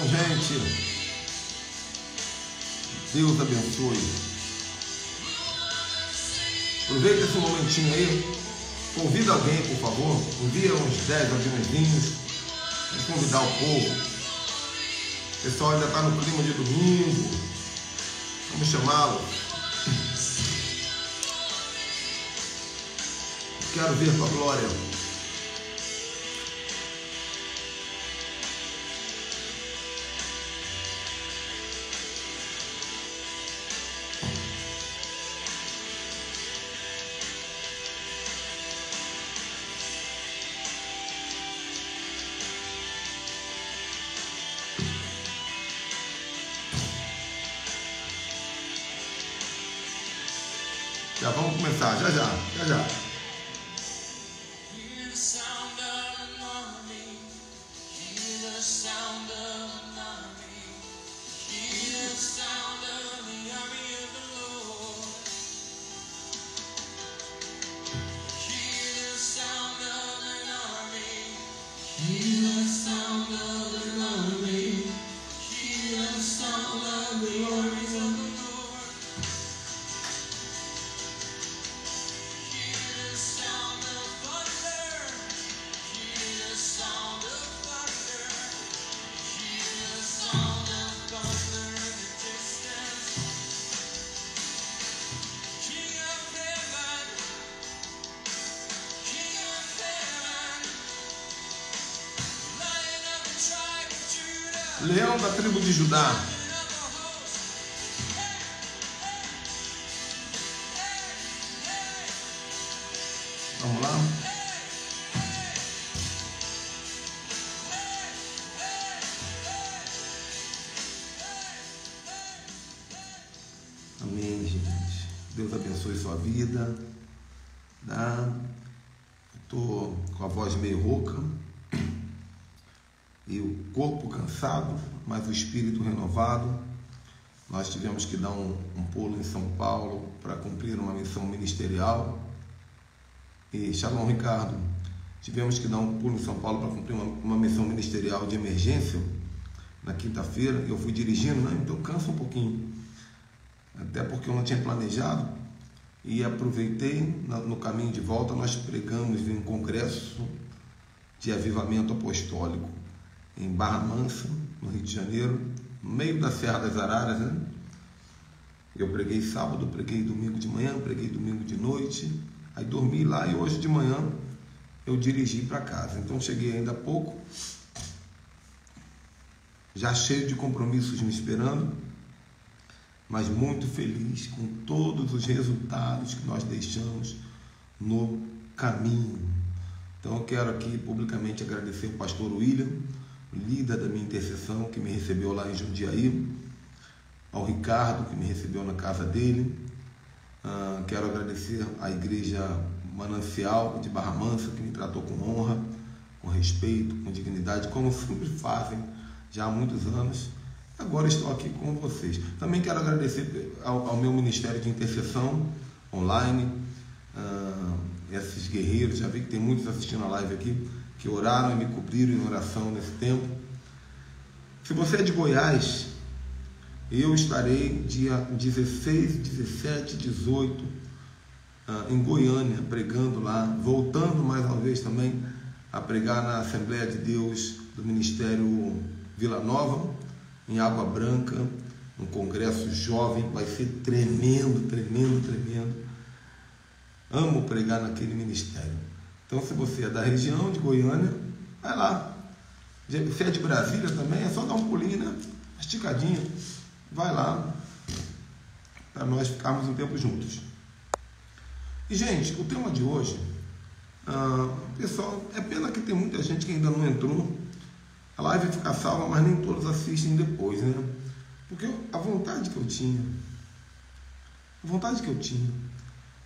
gente? Deus abençoe. Aproveita esse momentinho aí. Convida alguém, por favor. Envia uns 10 aviãozinhos. Vamos convidar o povo. O pessoal ainda está no clima de domingo. Vamos chamá-lo. Quero ver tua glória. Já vamos começar, já. Leão da tribo de Judá. Vamos lá. Amém, gente. Deus abençoe sua vida. Estou com a voz meio rouca. E o corpo cansado, mas o espírito renovado. Nós tivemos que dar um pulo em São Paulo para cumprir uma missão ministerial. E Shalom, Ricardo, tivemos que dar um pulo em São Paulo para cumprir uma missão ministerial de emergência na quinta-feira. Eu fui dirigindo, né? Então cansa um pouquinho, até porque eu não tinha planejado. E aproveitei, no caminho de volta nós pregamos em um congresso de avivamento apostólico em Barra Mansa, no Rio de Janeiro, no meio da Serra das Araras, né? Eu preguei sábado, preguei domingo de manhã, preguei domingo de noite, aí dormi lá e hoje de manhã eu dirigi para casa. Então cheguei ainda há pouco, já cheio de compromissos me esperando, mas muito feliz com todos os resultados que nós deixamos no caminho. Então eu quero aqui publicamente agradecer o pastor William, líder da minha intercessão, que me recebeu lá em Jundiaí, ao Ricardo, que me recebeu na casa dele. Quero agradecer à igreja Manancial de Barra Mansa, que me tratou com honra, com respeito, com dignidade, como sempre fazem já há muitos anos. Agora estou aqui com vocês. Também quero agradecer ao meu ministério de intercessão online, esses guerreiros. Já vi que tem muitos assistindo a live aqui, que oraram e me cobriram em oração nesse tempo. Se você é de Goiás, eu estarei dia 16, 17, 18 em Goiânia, pregando lá, voltando mais uma vez também a pregar na Assembleia de Deus do Ministério Vila Nova, em Água Branca, um congresso jovem, vai ser tremendo. Amo pregar naquele ministério. Então, se você é da região de Goiânia, vai lá. Se é de Brasília também, é só dar um pulinho, né? Esticadinha. Vai lá, para nós ficarmos um tempo juntos. E, gente, o tema de hoje, pessoal, é pena que tem muita gente que ainda não entrou. A live fica salva, mas nem todos assistem depois, né? Porque a vontade que eu tinha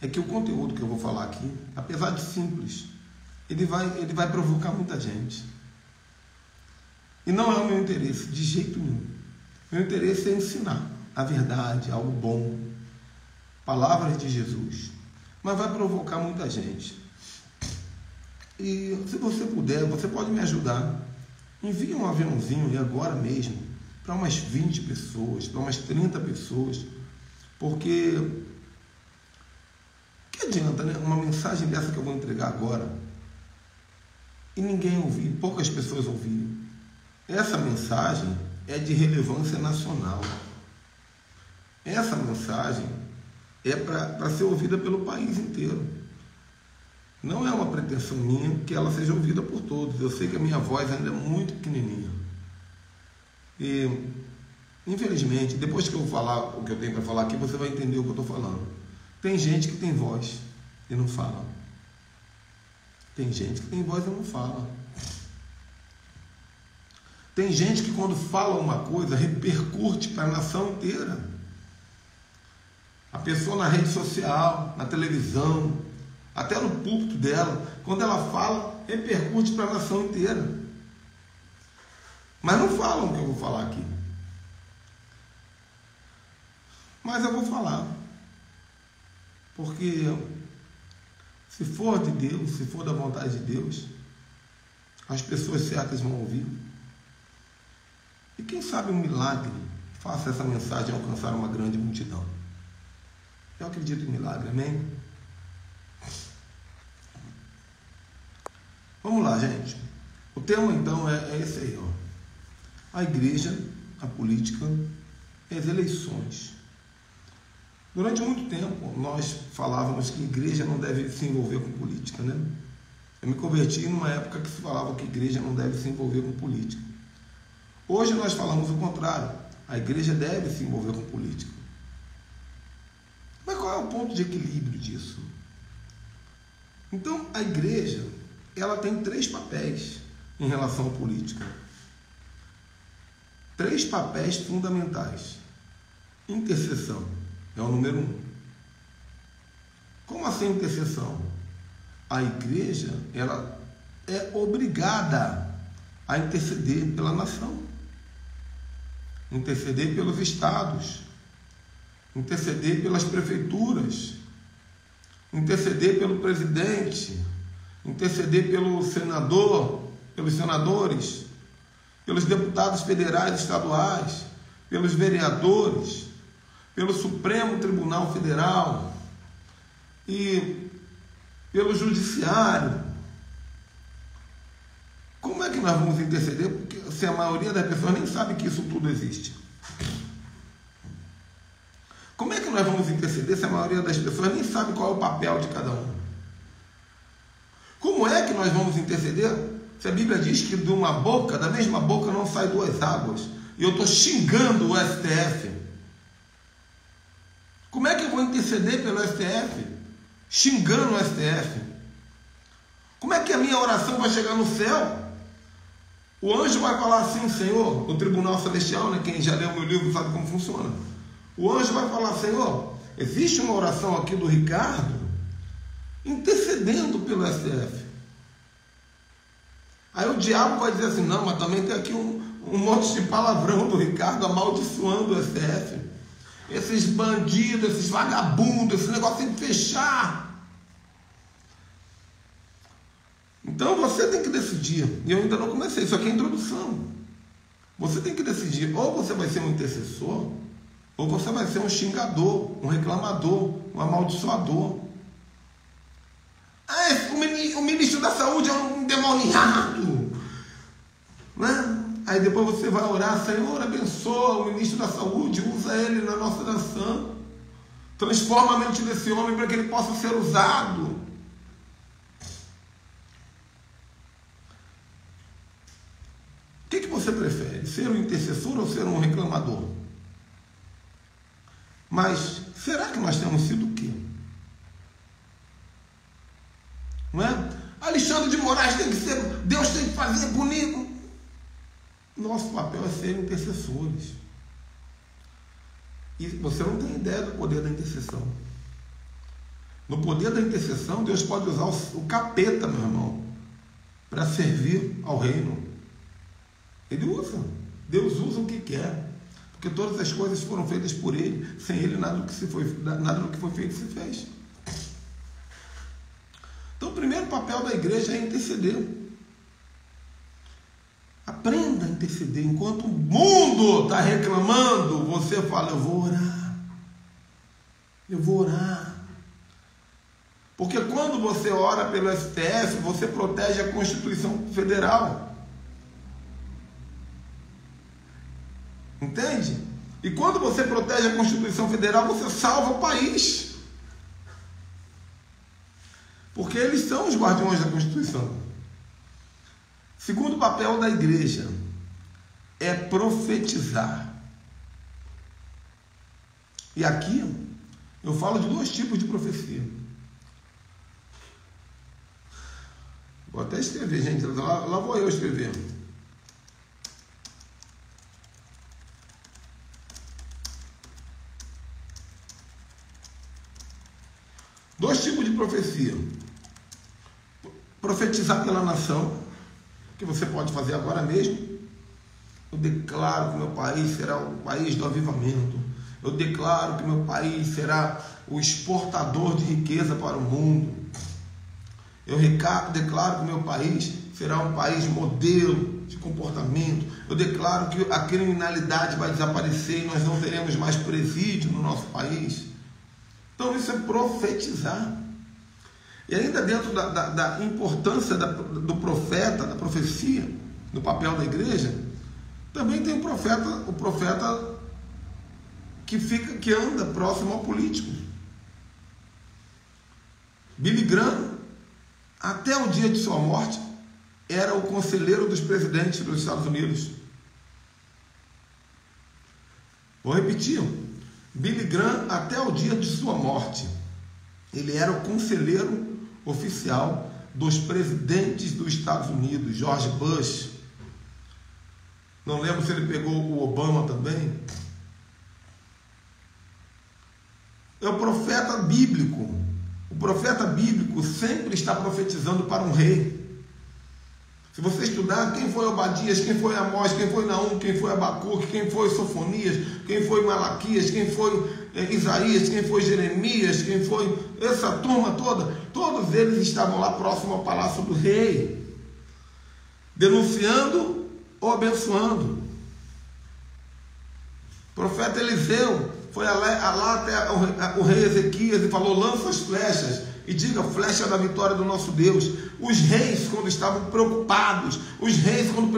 é que o conteúdo que eu vou falar aqui, apesar de simples, ele vai provocar muita gente. E não é o meu interesse, de jeito nenhum. Meu interesse é ensinar a verdade, algo bom, palavras de Jesus. Mas vai provocar muita gente. E se você puder, você pode me ajudar. Envie um aviãozinho aí agora mesmo, para umas 20 pessoas, para umas 30 pessoas, porque que adianta, né? Uma mensagem dessa que eu vou entregar agora e ninguém ouvir, poucas pessoas ouvirem. Essa mensagem é de relevância nacional. Essa mensagem é para ser ouvida pelo país inteiro. Não é uma pretensão minha que ela seja ouvida por todos. Eu sei que a minha voz ainda é muito pequenininha. E, infelizmente, depois que eu falar o que eu tenho para falar aqui, você vai entender o que eu estou falando. Tem gente que tem voz e não fala. Tem gente que tem voz e não fala. Tem gente que quando fala uma coisa, repercute para a nação inteira. A pessoa na rede social, na televisão, até no púlpito dela, quando ela fala, repercute para a nação inteira. Mas não falam o que eu vou falar aqui. Mas eu vou falar. Porque se for de Deus, se for da vontade de Deus, as pessoas certas vão ouvir. E quem sabe um milagre faça essa mensagem alcançar uma grande multidão. Eu acredito em milagre, amém? Vamos lá, gente. O tema então é esse aí, ó. A igreja, a política e as eleições. Durante muito tempo nós falávamos que a igreja não deve se envolver com política, né? Eu me converti numa época que se falava que a igreja não deve se envolver com política. Hoje nós falamos o contrário. A igreja deve se envolver com política. Mas qual é o ponto de equilíbrio disso? Então, a igreja, ela tem 3 papéis em relação à política. 3 papéis fundamentais. Intercessão é o número 1. Como assim intercessão? A igreja, ela é obrigada a interceder pela nação, interceder pelos estados, interceder pelas prefeituras, interceder pelo presidente, interceder pelo senador, pelos senadores, pelos deputados federais e estaduais, pelos vereadores, pelo Supremo Tribunal Federal e pelo Judiciário. Como é que nós vamos interceder? Porque se a maioria das pessoas nem sabe que isso tudo existe. Como é que nós vamos interceder se a maioria das pessoas nem sabe qual é o papel de cada um? Como é que nós vamos interceder se a Bíblia diz que de uma boca, da mesma boca não sai 2 águas? E eu estou xingando o STF. Como é que eu vou interceder pelo STF? Xingando o STF. Como é que a minha oração vai chegar no céu? O anjo vai falar assim, Senhor, o Tribunal Celestial, né? Quem já leu meu livro sabe como funciona. O anjo vai falar, Senhor, existe uma oração aqui do Ricardo intercedendo pelo STF. Aí o diabo vai dizer assim, não, mas também tem aqui um monte de palavrão do Ricardo amaldiçoando o STF. Esses bandidos, esses vagabundos, esse negócio tem que fechar. Então você tem que decidir. E eu ainda não comecei, isso aqui é introdução. Você tem que decidir, ou você vai ser um intercessor, ou você vai ser um xingador, um reclamador, um amaldiçoador. O ministro da saúde é um endemoniado, né? Aí depois você vai orar, Senhor, abençoa o ministro da saúde, usa ele na nossa nação, transforma a mente desse homem para que ele possa ser usado. O que você prefere? Ser um intercessor ou ser um reclamador? Mas será que nós temos sido o quê? Não é? Alexandre de Moraes tem que ser, Deus tem que fazer comigo. Nosso papel é ser intercessores. E você não tem ideia do poder da intercessão. No poder da intercessão, Deus pode usar o capeta, meu irmão, para servir ao reino. Ele usa. Deus usa o que quer. Porque todas as coisas foram feitas por Ele. Sem Ele, nada do que foi feito se fez. Então, o primeiro papel da igreja é interceder. Aprenda a interceder. Enquanto o mundo está reclamando, você fala: eu vou orar. Eu vou orar. Porque quando você ora pelo STF, você protege a Constituição Federal. Entende? E quando você protege a Constituição Federal, você salva o país. Porque eles são os guardiões da Constituição. Segundo papel da igreja é profetizar. E aqui eu falo de 2 tipos de profecia. Vou até escrever, gente. Lá vou eu escrever. Dois tipos de profecia. Profetizar pela nação, que você pode fazer agora mesmo. Eu declaro que meu país será o país do avivamento. Eu declaro que meu país será o exportador de riqueza para o mundo. Eu declaro que meu país será um país modelo de comportamento. Eu declaro que a criminalidade vai desaparecer e nós não teremos mais presídio no nosso país. Então isso é profetizar. E ainda dentro da importância do profeta, da profecia, do papel da igreja, também tem o profeta que anda próximo ao político. Billy Graham, até o dia de sua morte, era o conselheiro dos presidentes dos Estados Unidos. Vou repetir. Billy Graham, até o dia de sua morte, ele era o conselheiro oficial dos presidentes dos Estados Unidos. George Bush. Não lembro se ele pegou o Obama também. É o profeta bíblico. O profeta bíblico sempre está profetizando para um rei. Se você estudar quem foi Obadias, quem foi Amós, quem foi Naum, quem foi Abacuque, quem foi Sofonias, quem foi Malaquias, quem foi Isaías, quem foi Jeremias, quem foi essa turma toda, todos eles estavam lá próximo ao palácio do rei, denunciando ou abençoando. O profeta Eliseu foi lá até o rei Ezequias e falou: lança as flechas e diga: flecha da vitória do nosso Deus. Os reis, quando estavam preocupados, os reis, quando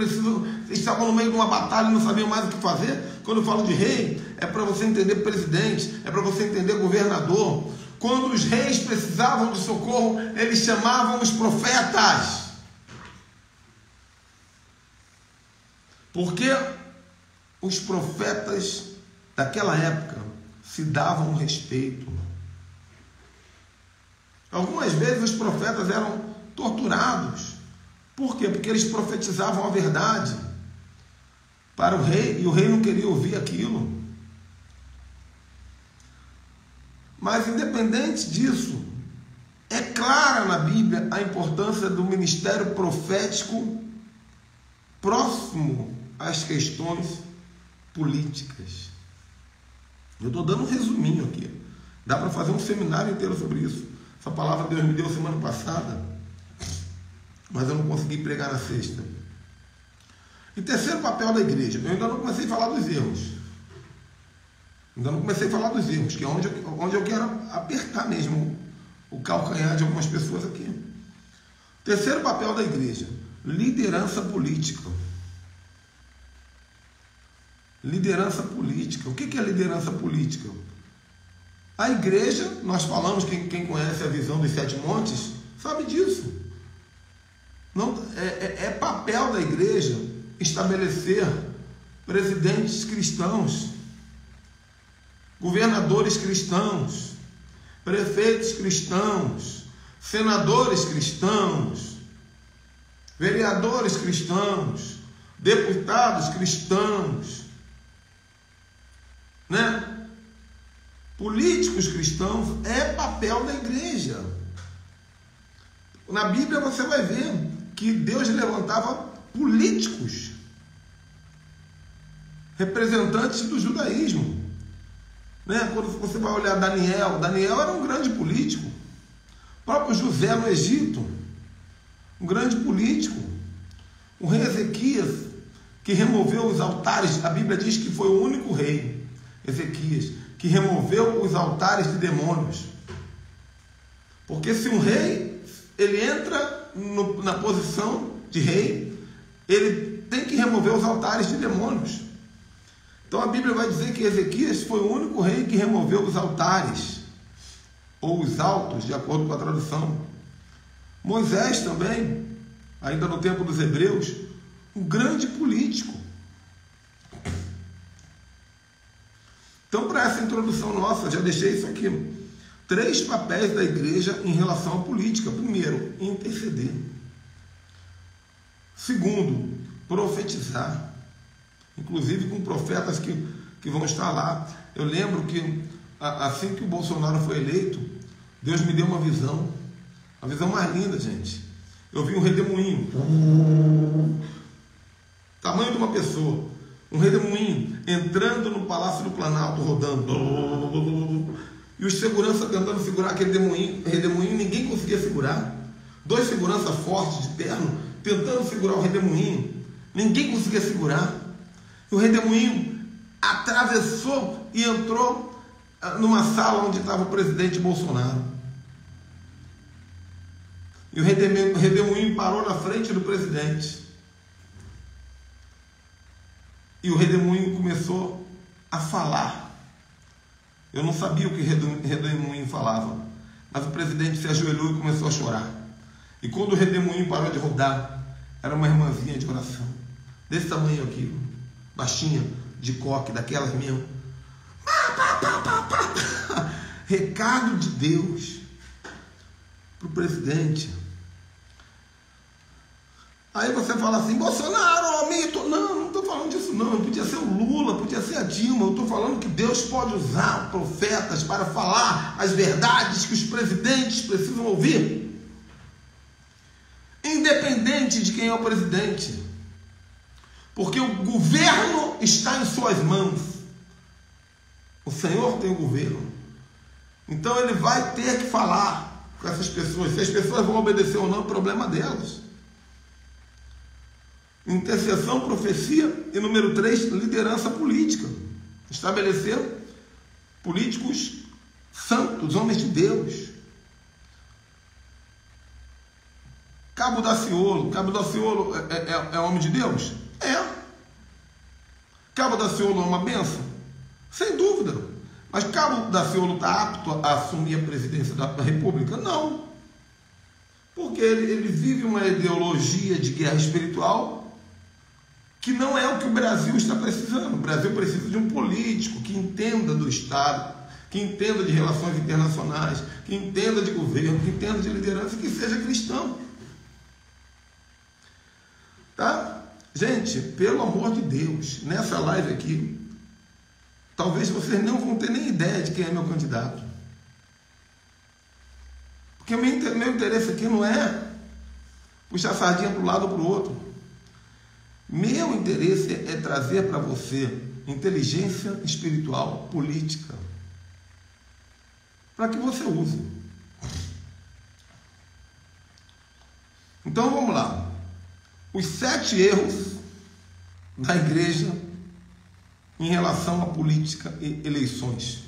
estavam no meio de uma batalha e não sabiam mais o que fazer. Quando eu falo de rei, é para você entender presidente, é para você entender governador. Quando os reis precisavam de socorro, eles chamavam os profetas. Porque os profetas daquela época se davam respeito. Algumas vezes os profetas eram torturados. Por quê? Porque eles profetizavam a verdade para o rei e o rei não queria ouvir aquilo. Mas independente disso, é clara na Bíblia a importância do ministério profético próximo às questões políticas. Eu estou dando um resuminho aqui. Dá para fazer um seminário inteiro sobre isso. Essa palavra Deus me deu semana passada, mas eu não consegui pregar na sexta. E terceiro papel da igreja. Eu ainda não comecei a falar dos erros. Que é onde eu quero apertar mesmo o calcanhar de algumas pessoas aqui. Terceiro papel da igreja: liderança política. Liderança política. O que é liderança política? A igreja, nós falamos, quem conhece a visão dos 7 montes, sabe disso. Não, é papel da igreja estabelecer presidentes cristãos, governadores cristãos, prefeitos cristãos, senadores cristãos, vereadores cristãos, deputados cristãos, né? Políticos cristãos. É papel da igreja. Na Bíblia você vai ver que Deus levantava políticos, representantes do judaísmo, né? Quando você vai olhar Daniel era um grande político. O próprio José no Egito, um grande político. O rei Ezequias que removeu os altares. A Bíblia diz que foi o único rei, Ezequias, que removeu os altares de demônios. Porque se um rei, ele entra na posição de rei, ele tem que remover os altares de demônios. Então a Bíblia vai dizer que Ezequias foi o único rei que removeu os altares, ou os altos, de acordo com a tradução. Moisés também, ainda no tempo dos hebreus, um grande político. Então, para essa introdução nossa, já deixei isso aqui. 3 papéis da igreja em relação à política. Primeiro, interceder. Segundo, profetizar. Inclusive com profetas que vão estar lá. Eu lembro que assim que o Bolsonaro foi eleito, Deus me deu uma visão. A visão mais linda, gente. Eu vi um redemoinho. Tamanho de uma pessoa. Um redemoinho entrando no Palácio do Planalto, rodando. E os seguranças tentando segurar aquele redemoinho, ninguém conseguia segurar. 2 seguranças fortes de terno tentando segurar o redemoinho, ninguém conseguia segurar. E o redemoinho atravessou e entrou numa sala onde estava o presidente Bolsonaro. E o redemoinho parou na frente do presidente. E o redemoinho começou a falar. Eu não sabia o que redemoinho falava, mas o presidente se ajoelhou e começou a chorar. E quando o redemoinho parou de rodar, era uma irmãzinha de oração, desse tamanho aqui, baixinha, de coque, daquelas mesmo. Recado de Deus para o presidente. Aí você fala assim, Bolsonaro, mito. Não estou falando disso não. Podia ser o Lula, podia ser a Dilma. Eu estou falando que Deus pode usar profetas para falar as verdades que os presidentes precisam ouvir. Independente de quem é o presidente. Porque o governo está em suas mãos. O Senhor tem o governo. Então ele vai ter que falar com essas pessoas. Se as pessoas vão obedecer ou não, é o problema delas. Intercessão, profecia. E número 3, liderança política. Estabelecer políticos santos, homens de Deus. Cabo Daciolo. Cabo Daciolo é homem de Deus? É. Cabo Daciolo é uma bênção? Sem dúvida. Mas Cabo Daciolo está apto a assumir a presidência da República? Não. Porque ele vive uma ideologia de guerra espiritual que não é o que o Brasil está precisando. O Brasil precisa de um político que entenda do Estado, que entenda de relações internacionais, que entenda de governo, que entenda de liderança, que seja cristão. Tá? Gente, pelo amor de Deus, nessa live aqui, talvez vocês não vão ter nem ideia de quem é meu candidato. Porque meu interesse aqui não é puxar a sardinha para um lado ou para o outro. Meu interesse é trazer para você inteligência espiritual, política, para que você use. Então vamos lá. Os 7 erros da igreja em relação à política e eleições.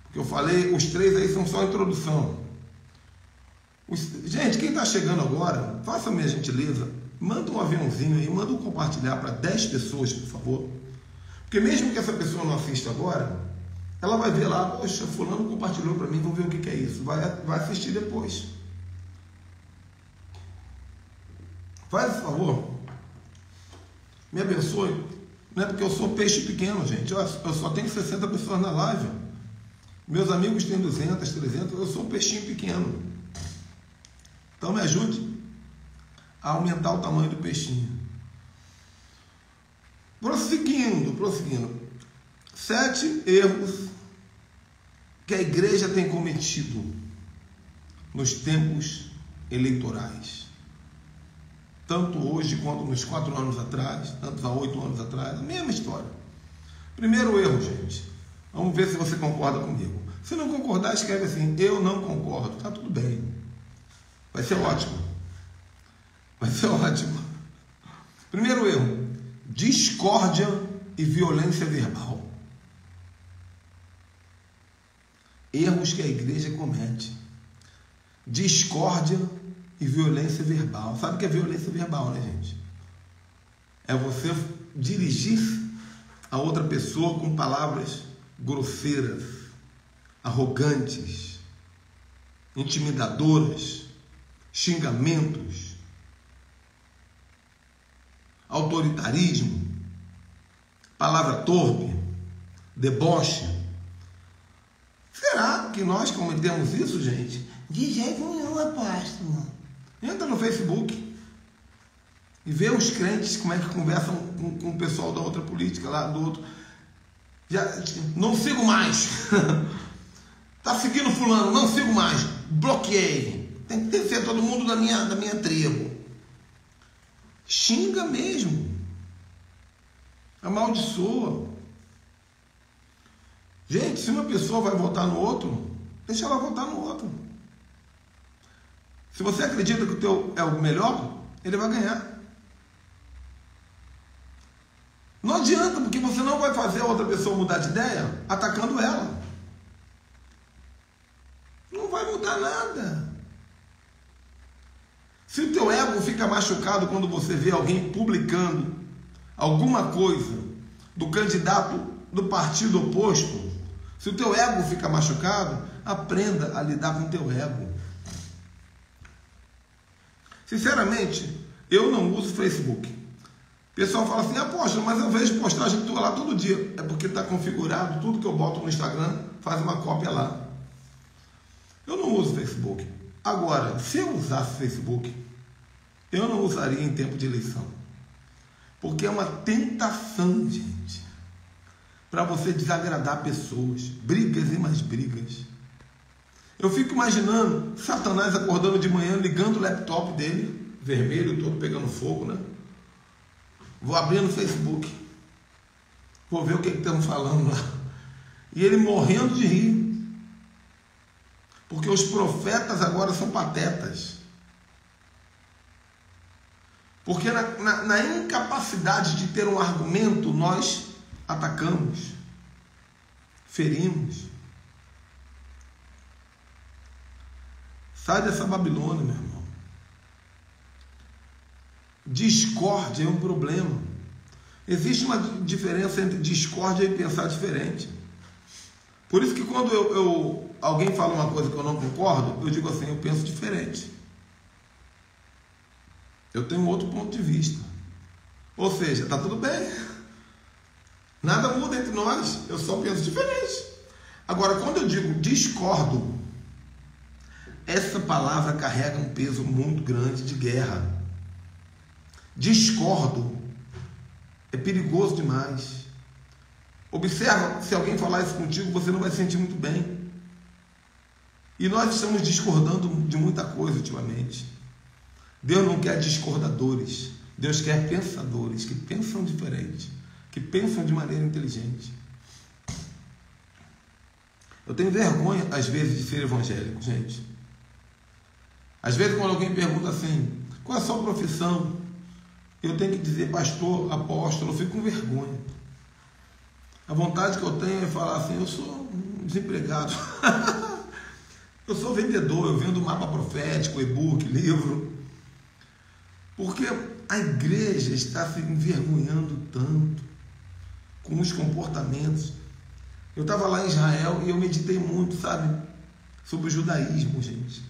Porque eu falei, os 3 aí são só a introdução. Gente, quem está chegando agora, faça-me a gentileza, manda um aviãozinho aí, manda um compartilhar para 10 pessoas, por favor. Porque mesmo que essa pessoa não assista agora, ela vai ver lá, poxa, fulano compartilhou para mim, vou ver o que é isso. Vai assistir depois. Faz esse favor. Me abençoe. Não é porque eu sou peixe pequeno, gente. Eu só tenho 60 pessoas na live. Meus amigos têm 200, 300. Eu sou um peixinho pequeno. Então me ajude a aumentar o tamanho do peixinho. Prosseguindo. 7 erros que a igreja tem cometido nos tempos eleitorais. Tanto hoje quanto nos 4 anos atrás, tanto há 8 anos atrás, a mesma história. Primeiro erro, gente. Vamos ver se você concorda comigo. Se não concordar, escreve assim, eu não concordo. Tá tudo bem. Vai ser ótimo. Vai ser ótimo. Primeiro erro, discórdia e violência verbal. Erros que a igreja comete. Discórdia e violência verbal. Sabe o que é violência verbal, né, gente? É você dirigir a outra pessoa com palavras grosseiras, arrogantes, intimidadoras, xingamentos, autoritarismo, palavra torpe, deboche. Será que nós cometemos isso, gente? De jeito nenhum, apóstolo. Entra no Facebook e vê os crentes como é que conversam com o pessoal da outra política, lá do outro. Já, não sigo mais. Tá seguindo fulano, não sigo mais. Bloqueei. Tem que ser todo mundo da minha tribo. Xinga mesmo. Amaldiçoa. Gente, se uma pessoa vai votar no outro, deixa ela votar no outro. Se você acredita que o teu é o melhor, ele vai ganhar. Não adianta, porque você não vai fazer a outra pessoa mudar de ideia atacando ela. Não vai mudar nada. Se o teu ego fica machucado quando você vê alguém publicando alguma coisa do candidato do partido oposto, se o teu ego fica machucado, aprenda a lidar com o teu ego. Sinceramente, eu não uso Facebook. O pessoal fala assim, apóstolo, mas eu vejo postagem tua lá todo dia. É porque está configurado, tudo que eu boto no Instagram faz uma cópia lá. Eu não uso Facebook. Agora, se eu usasse Facebook, eu não usaria em tempo de eleição. Porque é uma tentação, gente, para você desagradar pessoas. Brigas e mais brigas. Eu fico imaginando Satanás acordando de manhã, ligando o laptop dele, vermelho, todo pegando fogo, né? Vou abrir no Facebook. Vou ver o que estão falando lá. E ele morrendo de rir. Porque os profetas agora são patetas. Porque na incapacidade de ter um argumento, nós atacamos, ferimos. Sai dessa Babilônia, meu irmão. Discórdia é um problema. Existe uma diferença entre discórdia e pensar diferente. Por isso que quando alguém fala uma coisa que eu não concordo, eu digo assim, eu penso diferente. Eu tenho outro ponto de vista. Ou seja, está tudo bem. Nada muda entre nós, eu só penso diferente. Agora, quando eu digo discordo, essa palavra carrega um peso muito grande de guerra. Discordo é perigoso demais. Observa, se alguém falar isso contigo, você não vai se sentir muito bem. E nós estamos discordando de muita coisa ultimamente. Deus não quer discordadores. Deus quer pensadores, que pensam diferente, que pensam de maneira inteligente. Eu tenho vergonha, às vezes, de ser evangélico, gente. Às vezes, quando alguém pergunta assim, qual é a sua profissão? Eu tenho que dizer pastor, apóstolo, eu fico com vergonha. A vontade que eu tenho é falar assim, eu sou um desempregado. Eu sou vendedor, eu vendo mapa profético, e-book, livro. Porque a igreja está se envergonhando tanto com os comportamentos. Eu estava lá em Israel e eu meditei muito, sabe, sobre o judaísmo, gente.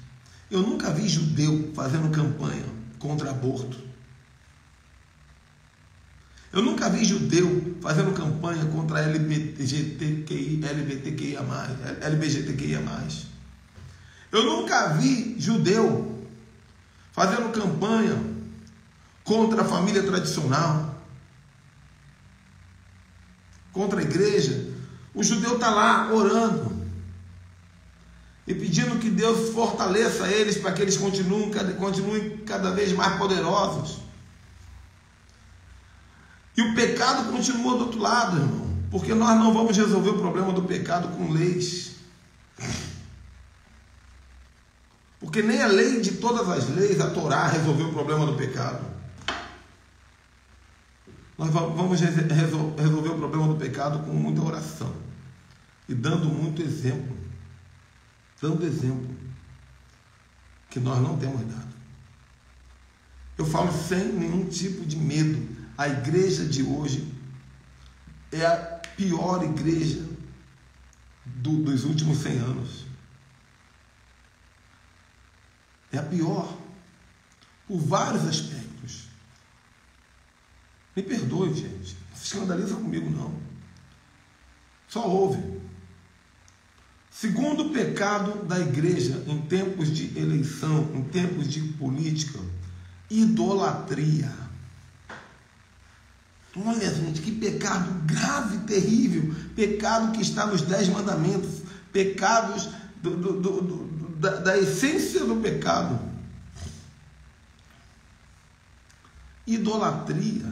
Eu nunca vi judeu fazendo campanha contra aborto. Eu nunca vi judeu fazendo campanha contra LGBTQIA+. Eu nunca vi judeu fazendo campanha contra a família tradicional, contra a igreja. O judeu está lá orando e pedindo que Deus fortaleça eles para que eles continuem cada vez mais poderosos. E o pecado continua do outro lado, irmão, porque nós não vamos resolver o problema do pecado com leis. Porque nem a lei de todas as leis, a Torá, resolveu o problema do pecado. Nós vamos resolver o problema do pecado com muita oração e dando muito exemplo. Dando exemplo que nós não temos dado. Eu falo sem nenhum tipo de medo. A igreja de hoje é a pior igreja dos últimos 100 anos. É a pior. Por vários aspectos. Me perdoe, gente. Não se escandaliza comigo, não. Só ouve. Segundo pecado da igreja em tempos de eleição, em tempos de política, idolatria. Olha, gente, que pecado grave, terrível. Pecado que está nos 10 mandamentos. Pecados da essência do pecado. Idolatria.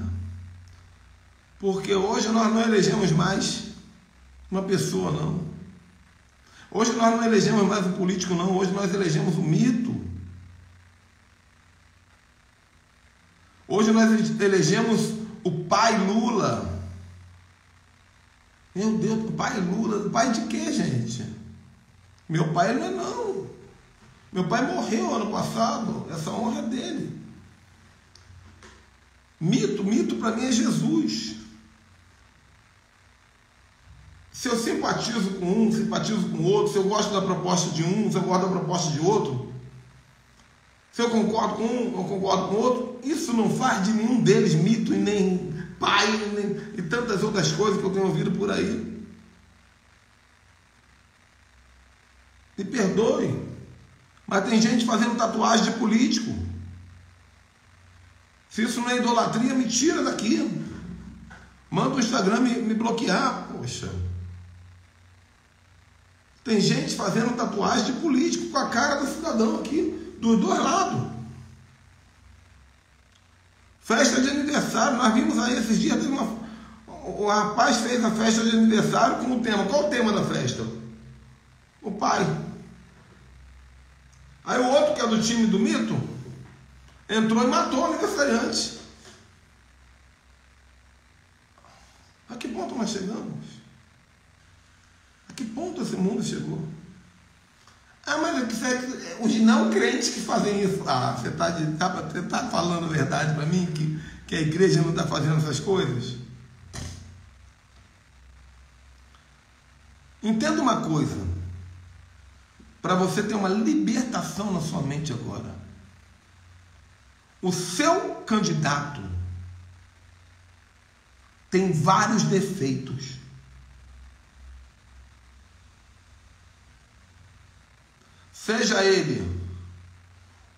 Porque hoje nós não elegemos mais uma pessoa, não. Hoje nós não elegemos mais um político, não. Hoje nós elegemos um mito. Hoje nós elegemos o pai Lula. Meu Deus, o pai Lula. O pai de quê, gente? Meu pai não é, não. Meu pai morreu ano passado. Essa honra é dele. Mito para mim é Jesus. Se eu simpatizo com um, simpatizo com o outro, se eu gosto da proposta de um, se eu gosto da proposta de outro, se eu concordo com um, eu concordo com o outro, isso não faz de nenhum deles mito e nem pai e tantas outras coisas que eu tenho ouvido por aí. Me perdoe, mas tem gente fazendo tatuagem de político. Se isso não é idolatria, me tira daqui. Manda o Instagram me bloquear. Poxa. Tem gente fazendo tatuagem de político com a cara do cidadão aqui, dos dois lados. Festa de aniversário, nós vimos aí esses dias, o rapaz fez a festa de aniversário com o tema. Qual o tema da festa? O pai. Aí o outro, que é do time do mito, entrou e matou o aniversariante. A que ponto nós chegamos? A que ponto esse mundo chegou? Ah, mas os não crentes que fazem isso. Ah, você está falando a verdade para mim que a igreja não está fazendo essas coisas? Entenda uma coisa. Para você ter uma libertação na sua mente agora. O seu candidato tem vários defeitos. Seja ele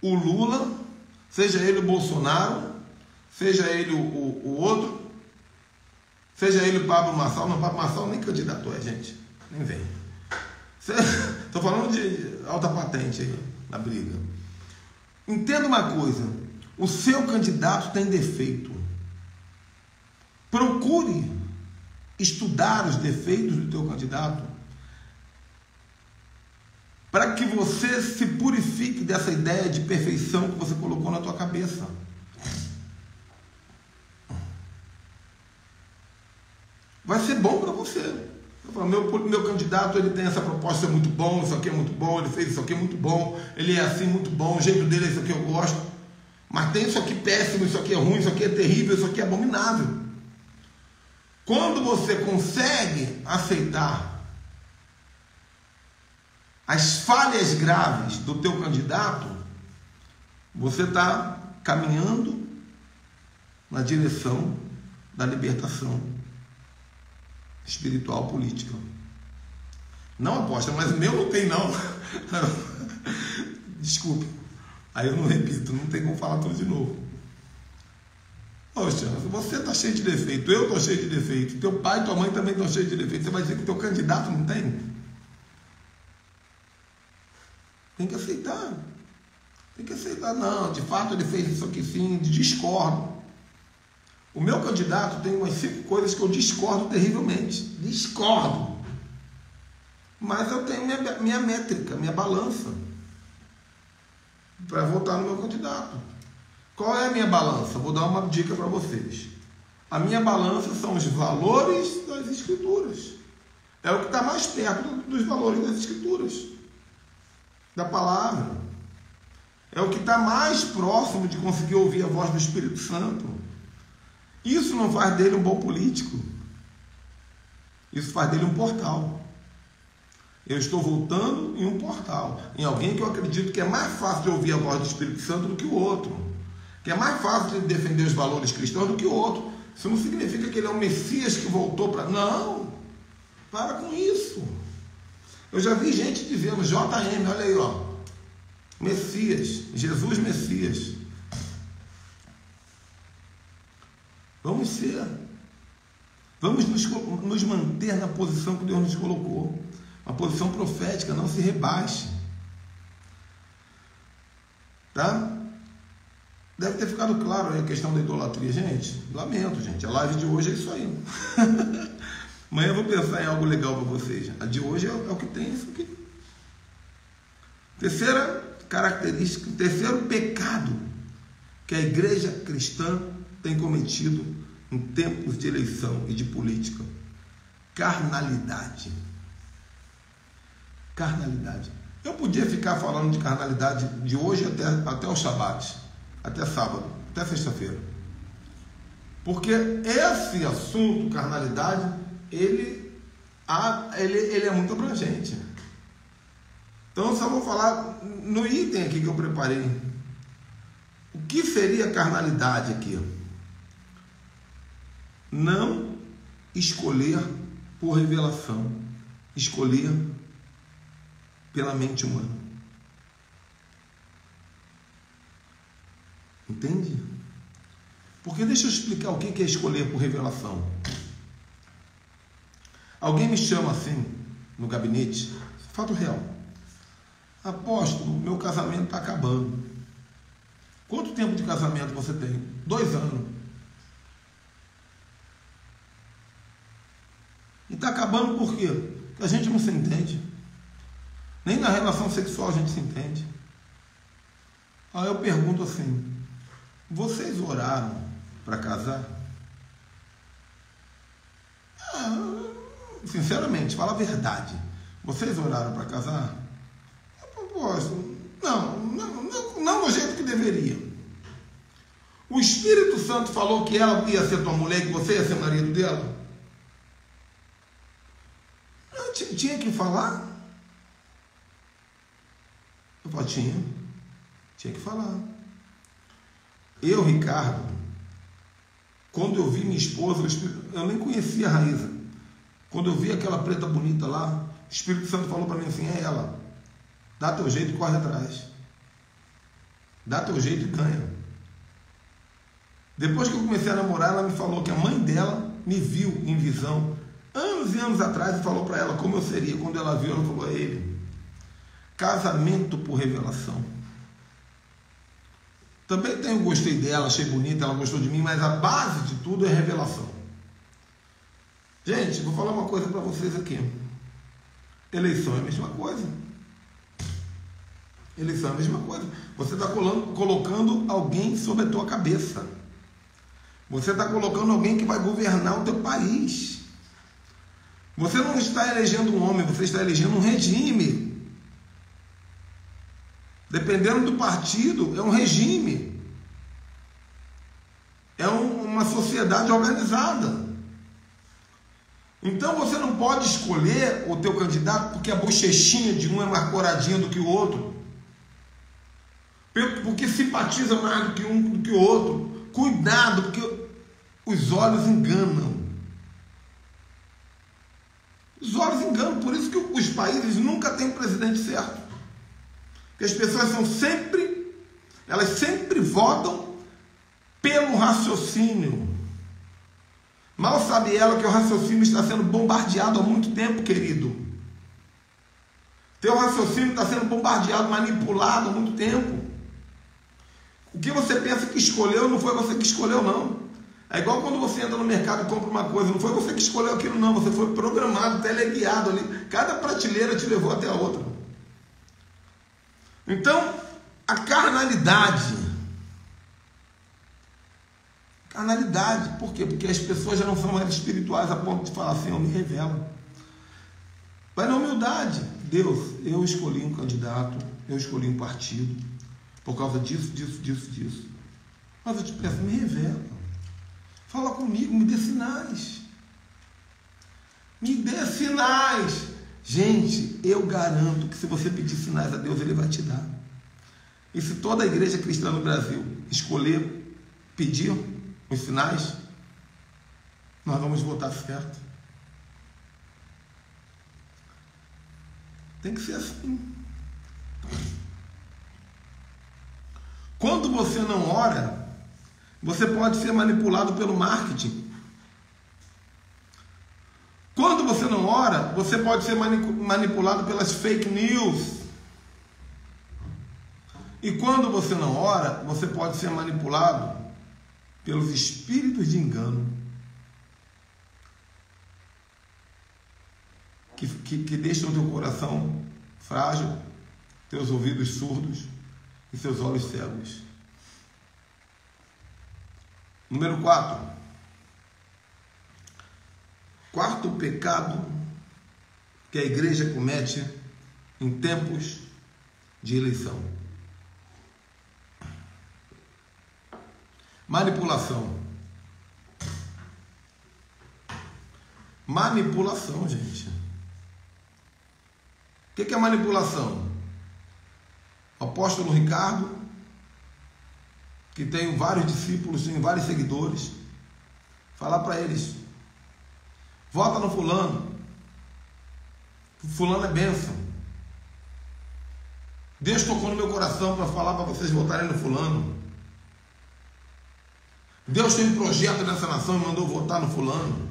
o Lula, seja ele o Bolsonaro, seja ele o outro, seja ele o Pablo Marçal. Não, Pablo Marçal nem candidato é, gente. Nem vem. Estou falando de alta patente aí, na briga. Entenda uma coisa. O seu candidato tem defeito. Procure estudar os defeitos do teu candidato para que você se purifique dessa ideia de perfeição que você colocou na tua cabeça. Vai ser bom para você. Meu candidato, ele tem essa proposta, é muito bom, isso aqui é muito bom, ele fez isso aqui é muito bom, ele é assim muito bom, o jeito dele é isso aqui eu gosto, mas tem isso aqui péssimo, isso aqui é ruim, isso aqui é terrível, isso aqui é abominável. Quando você consegue aceitar as falhas graves do teu candidato, você está caminhando na direção da libertação espiritual política. Não, aposta, mas o meu não tem, não. Desculpe. Aí eu não repito, não tem como falar tudo de novo. Poxa, você está cheio de defeito, eu estou cheio de defeito, teu pai e tua mãe também estão cheios de defeito. Você vai dizer que teu candidato não tem? Tem que aceitar. Tem que aceitar. Não, de fato ele fez isso aqui sim, discordo. O meu candidato tem umas 5 coisas que eu discordo terrivelmente. Discordo. Mas eu tenho minha métrica, minha balança para votar no meu candidato. Qual é a minha balança? Vou dar uma dica para vocês. A minha balança são os valores das Escrituras. É o que está mais perto dos valores das Escrituras, da palavra. É o que está mais próximo de conseguir ouvir a voz do Espírito Santo. Isso não faz dele um bom político. Isso faz dele um portal. Eu estou voltando em um portal, em alguém que eu acredito que é mais fácil de ouvir a voz do Espírito Santo do que o outro, que é mais fácil de defender os valores cristãos do que o outro. Isso não significa que ele é um Messias que voltou para... Não, para com isso. Eu já vi gente dizendo, JM, olha aí, ó, Messias, Jesus Messias. Vamos ser, vamos nos manter na posição que Deus nos colocou, uma posição profética, não se rebaixe, tá? Deve ter ficado claro aí a questão da idolatria, gente. Lamento, gente, a live de hoje é isso aí. Amanhã eu vou pensar em algo legal para vocês. A de hoje é o que tem, isso aqui. Terceira característica, terceiro pecado que a igreja cristã tem cometido em tempos de eleição e de política: carnalidade. Carnalidade. Eu podia ficar falando de carnalidade de hoje até o Shabat, até sábado, até sexta-feira, porque esse assunto, carnalidade, ele é muito abrangente. Então eu só vou falar no item aqui que eu preparei. O que seria carnalidade aqui? Não escolher por revelação, escolher pela mente humana. Entende? Porque deixa eu explicar o que é escolher por revelação. Alguém me chama assim no gabinete, fato real: apóstolo, meu casamento está acabando. Quanto tempo de casamento você tem? 2 anos. E está acabando por quê? Porque a gente não se entende. Nem na relação sexual a gente se entende. Aí eu pergunto assim: vocês oraram para casar? Sinceramente, fala a verdade. Vocês oraram para casar? Não do jeito que deveria. O Espírito Santo falou que ela ia ser tua mulher e que você ia ser marido dela? Tinha que falar? Eu falei, tinha que falar. Eu, Ricardo, quando eu vi minha esposa, eu nem conhecia a Raíza. Quando eu vi aquela preta bonita lá, o Espírito Santo falou para mim assim: é ela. Dá teu jeito e corre atrás. Dá teu jeito e ganha. Depois que eu comecei a namorar, ela me falou que a mãe dela me viu em visão anos e anos atrás e falou para ela como eu seria. Quando ela viu, ela falou: é ele. Casamento por revelação. Também gostei dela, achei bonita, ela gostou de mim, mas a base de tudo é revelação. Gente, vou falar uma coisa para vocês aqui. Eleição é a mesma coisa. Eleição é a mesma coisa. Você está colocando alguém sobre a tua cabeça. Você está colocando alguém que vai governar o teu país. Você não está elegendo um homem, você está elegendo um regime. Dependendo do partido, é um regime. É uma sociedade organizada. Então você não pode escolher o teu candidato porque a bochechinha de um é mais coradinha do que o outro, porque simpatiza mais do que um do que o outro. Cuidado, porque os olhos enganam. Os olhos enganam. Por isso que os países nunca têm um presidente certo. Porque as pessoas elas sempre votam pelo raciocínio. Mal sabe ela que o raciocínio está sendo bombardeado há muito tempo, querido. Teu raciocínio está sendo bombardeado, manipulado há muito tempo. O que você pensa que escolheu, não foi você que escolheu, não. É igual quando você entra no mercado e compra uma coisa, não foi você que escolheu aquilo, não. Você foi programado, teleguiado ali. Cada prateleira te levou até a outra. Então, a carnalidade Carnalidade. Por quê? Porque as pessoas já não são mais espirituais a ponto de falar, Senhor, me revela. Vai na humildade. Deus, eu escolhi um candidato, eu escolhi um partido, por causa disso. Mas eu te peço, me revela. Fala comigo, me dê sinais. Me dê sinais. Gente, eu garanto que se você pedir sinais a Deus, Ele vai te dar. E se toda a igreja cristã no Brasil escolher pedir os sinais, nós vamos votar certo. Tem que ser assim. Quando você não ora, você pode ser manipulado pelo marketing. Quando você não ora, você pode ser manipulado pelas fake news. E quando você não ora, você pode ser manipulado pelos espíritos de engano que deixam teu coração frágil, teus ouvidos surdos e seus olhos cegos. Número 4. Quarto pecado que a igreja comete em tempos de eleição: manipulação. Manipulação, gente. O que é manipulação? O apóstolo Ricardo, que tem vários discípulos, tem vários seguidores, falar para eles: vota no fulano. Fulano é bênção. Deus tocou no meu coração para falar para vocês votarem no fulano. Deus tem um projeto nessa nação e mandou votar no fulano.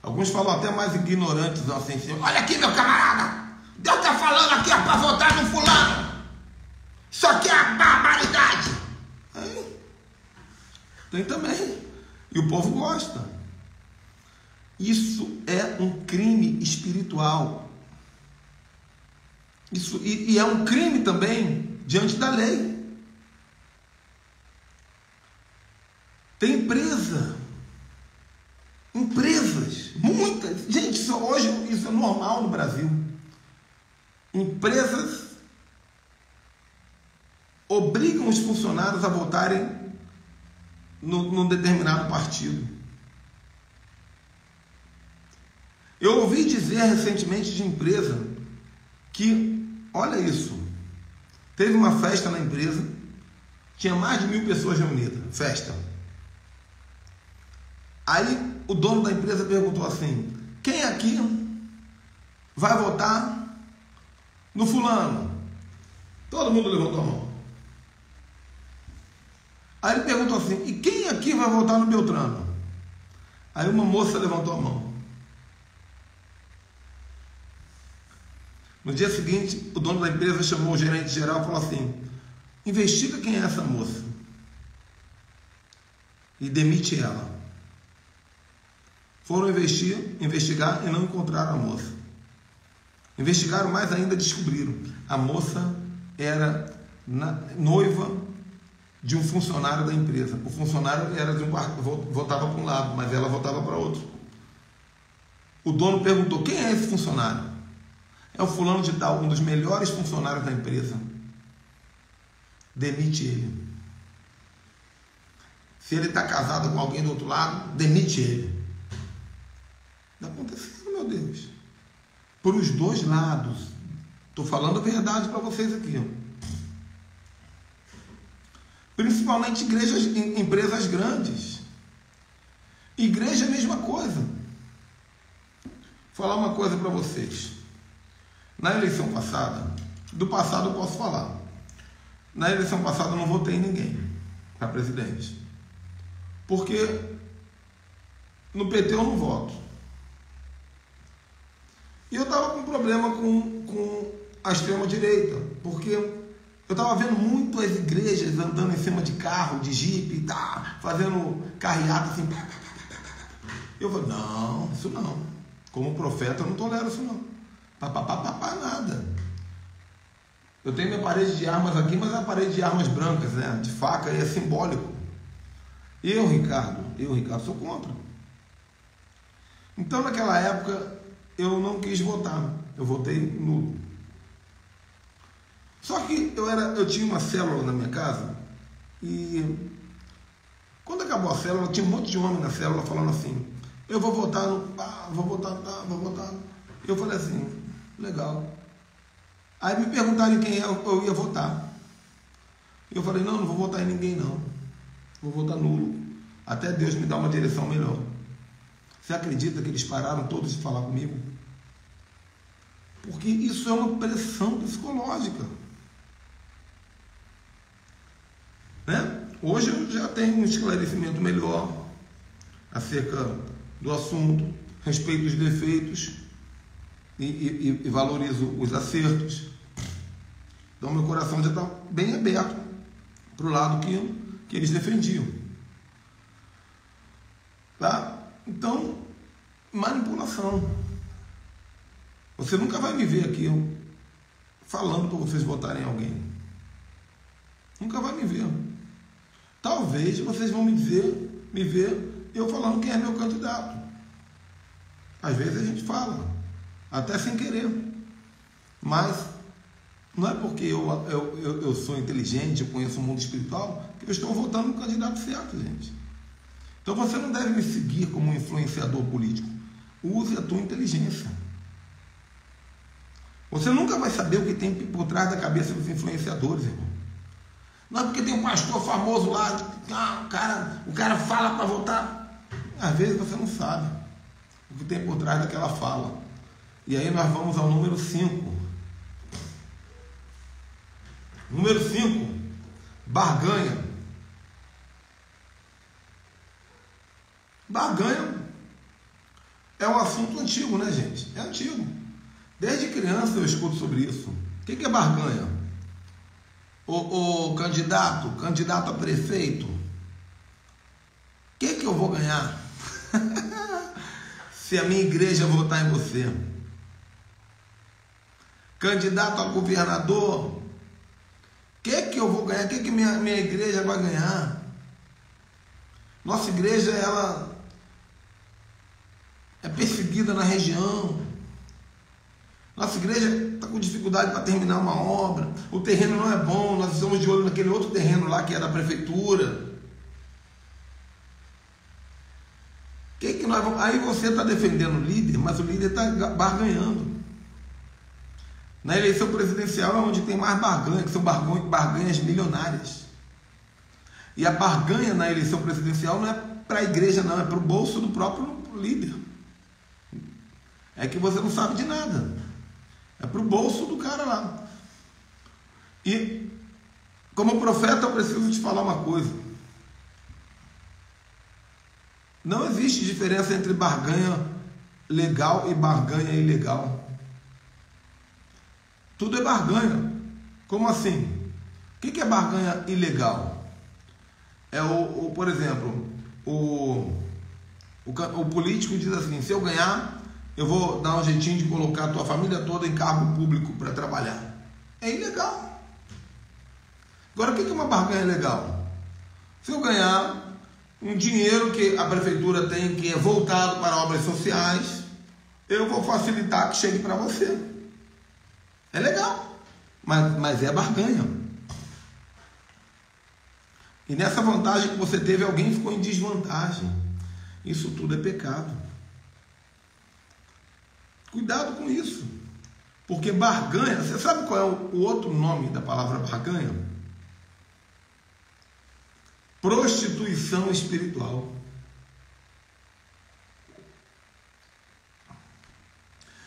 Alguns falam até mais ignorantes assim: olha aqui, meu camarada, Deus está falando aqui para votar no fulano. Isso aqui é barbaridade. Tem também. E o povo gosta. Isso é um crime espiritual. Isso, e é um crime também diante da lei. Tem empresas, muitas, gente, hoje isso é normal no Brasil. Empresas obrigam os funcionários a votarem num determinado partido. Eu ouvi dizer recentemente de empresa que, olha isso, teve uma festa na empresa, tinha mais de 1.000 pessoas reunidas, festa. Aí o dono da empresa perguntou assim: quem aqui vai votar no fulano? Todo mundo levantou a mão. Aí ele perguntou assim: e quem aqui vai votar no Beltrano? Aí uma moça levantou a mão. No dia seguinte, o dono da empresa chamou o gerente geral e falou assim: investiga quem é essa moça e demite ela. Foram investigar e não encontraram a moça. Investigaram mais ainda, descobriram: a moça era noiva de um funcionário da empresa. O funcionário era votava para um lado, mas ela votava para outro. O dono perguntou: quem é esse funcionário? É o fulano de tal, um dos melhores funcionários da empresa. Demite ele. Se ele está casado com alguém do outro lado, demite ele. Está acontecendo, meu Deus. Por os dois lados. Estou falando a verdade para vocês aqui. Principalmente empresas grandes. Igreja é a mesma coisa. Vou falar uma coisa para vocês. Na eleição passada, do passado eu posso falar. Na eleição passada eu não votei em ninguém para presidente. Porque no PT eu não voto. E eu estava com problema com a extrema-direita, porque eu estava vendo muito as igrejas andando em cima de carro, de jipe, fazendo carreata assim. Eu falei: não, isso não. Como profeta eu não tolero isso não. Nada. Eu tenho minha parede de armas aqui, mas é uma parede de armas brancas, né? De faca, e é simbólico. Ricardo, sou contra. Então, naquela época, eu não quis votar. Eu votei nulo. Só que eu tinha uma célula na minha casa e quando acabou a célula, tinha um monte de homem na célula falando assim: eu vou votar, vou votar. Eu falei assim: legal. Aí me perguntaram em quem eu ia votar. Eu falei: não vou votar em ninguém não. Vou votar nulo. Até Deus me dá uma direção melhor. Você acredita que eles pararam todos de falar comigo? Porque isso é uma pressão psicológica. Né? Hoje eu já tenho um esclarecimento melhor acerca do assunto, respeito os defeitos e valorizo os acertos. Então meu coração já está bem aberto para o lado que eles defendiam. Tá? Então, manipulação. Você nunca vai me ver aqui falando para vocês votarem em alguém. Nunca vai me ver. Talvez vocês vão me ver eu falando quem é meu candidato. Às vezes a gente fala, até sem querer. Mas não é porque eu sou inteligente, eu conheço o mundo espiritual, que eu estou votando no candidato certo, gente. Então você não deve me seguir como um influenciador político. Use a tua inteligência. Você nunca vai saber o que tem por trás da cabeça dos influenciadores, irmão. Não é porque tem um pastor famoso lá, o cara fala para votar. Às vezes você não sabe o que tem por trás daquela fala. E aí nós vamos ao número 5. Número 5, barganha. Barganha é um assunto antigo, né, gente? É antigo. Desde criança eu escuto sobre isso. O que é barganha? O candidato a prefeito, o que eu vou ganhar se a minha igreja votar em você? Candidato a governador, o que eu vou ganhar? O que minha igreja vai ganhar? Nossa igreja, ela é perseguida na região. Nossa igreja está com dificuldade para terminar uma obra. O terreno não é bom. Nós estamos de olho naquele outro terreno lá que é da prefeitura. Que nós vamos... Aí você está defendendo o líder, mas o líder está barganhando. Na eleição presidencial é onde tem mais barganha, que são barganhas milionárias. E a barganha na eleição presidencial não é para a igreja, não, é para o bolso do próprio líder. É que você não sabe de nada. É para o bolso do cara lá. E, como profeta, eu preciso te falar uma coisa. Não existe diferença entre barganha legal e barganha ilegal. Tudo é barganha. Como assim? O que é barganha ilegal? É por exemplo, o político diz assim: se eu ganhar, eu vou dar um jeitinho de colocar a tua família toda em cargo público para trabalhar. É ilegal. Agora, o que é uma barganha legal? Se eu ganhar um dinheiro que a prefeitura tem, que é voltado para obras sociais, eu vou facilitar que chegue para você. É legal, mas é barganha. E nessa vantagem que você teve, alguém ficou em desvantagem. Isso tudo é pecado. Cuidado com isso. Porque barganha, você sabe qual é o outro nome da palavra barganha? Prostituição espiritual.